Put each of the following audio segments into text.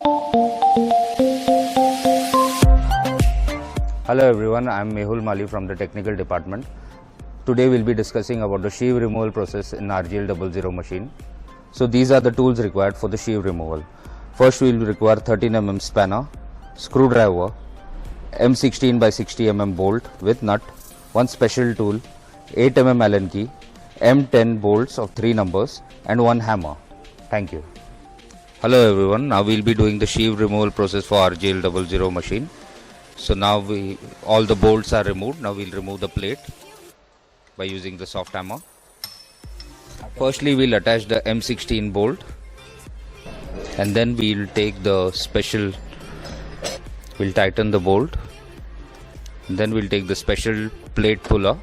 Hello everyone, I am Mehul Mali from the technical department. Today we'll be discussing about the sheave removal process in RGL00 machine. So these are the tools required for the sheave removal. First we will require 13 mm spanner, screwdriver, M16 by 60 mm bolt with nut, one special tool, 8 mm Allen key, M10 bolts of 3 numbers and one hammer. Thank you. Hello everyone, now we'll be doing the sheave removal process for RGL00 machine. So now all the bolts are removed. Now we'll remove the plate by using the soft hammer. Firstly we'll attach the M16 bolt and then we'll take the we'll tighten the bolt. And then we'll take the special plate puller,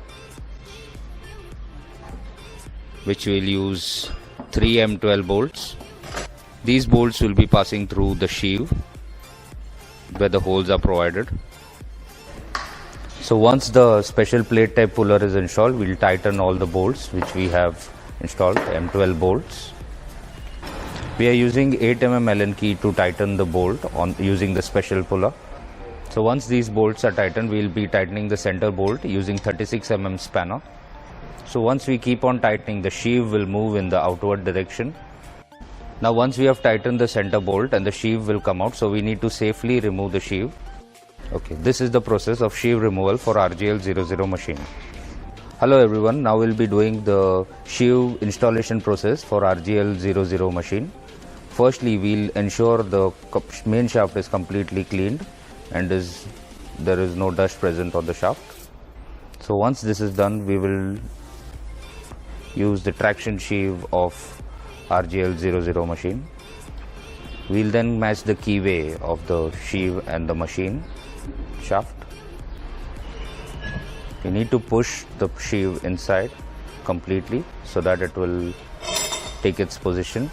which will use 3 M12 bolts. These bolts will be passing through the sheave where the holes are provided. So once the special plate type puller is installed, we'll tighten all the bolts which we have installed, M12 bolts. We are using 8 mm Allen key to tighten the bolt using the special puller. So once these bolts are tightened, we'll be tightening the center bolt using 36 mm spanner. So once we keep on tightening, the sheave will move in the outward direction. Now once we have tightened the center bolt and the sheave will come out, so we need to safely remove the sheave. Okay, this is the process of sheave removal for RGL00 machine. Hello everyone, now we'll be doing the sheave installation process for RGL00 machine. Firstly, we'll ensure the main shaft is completely cleaned and there is no dust present on the shaft. So once this is done, we will use the traction sheave of RGL00 machine. We'll then match the keyway of the sheave and the machine shaft. We need to push the sheave inside completely so that it will take its position.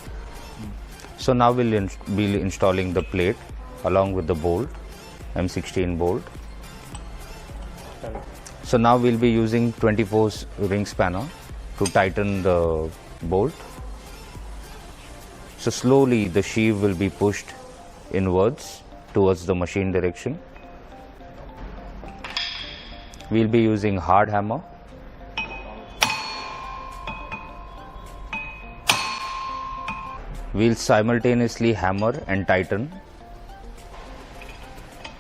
So now we'll be installing the plate along with the bolt, M16 bolt. So now we'll be using 24 ring spanner to tighten the bolt. So slowly the sheave will be pushed inwards towards the machine direction. We'll be using hard hammer. We'll simultaneously hammer and tighten.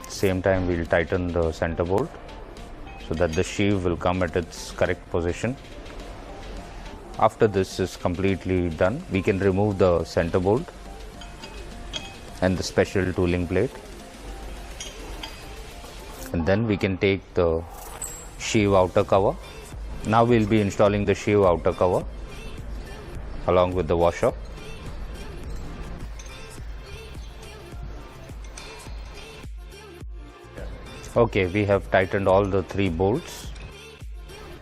Same time we'll tighten the center bolt so that the sheave will come at its correct position. After this is completely done, we can remove the center bolt and the special tooling plate, and then we can take the sheave outer cover. Now we'll be installing the sheave outer cover along with the washer. Okay, we have tightened all the 3 bolts.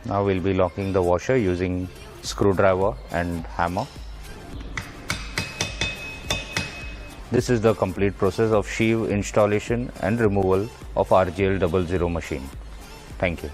Now we'll be locking the washer using screwdriver and hammer. This is the complete process of sheave installation and removal of RGL00 machine. Thank you.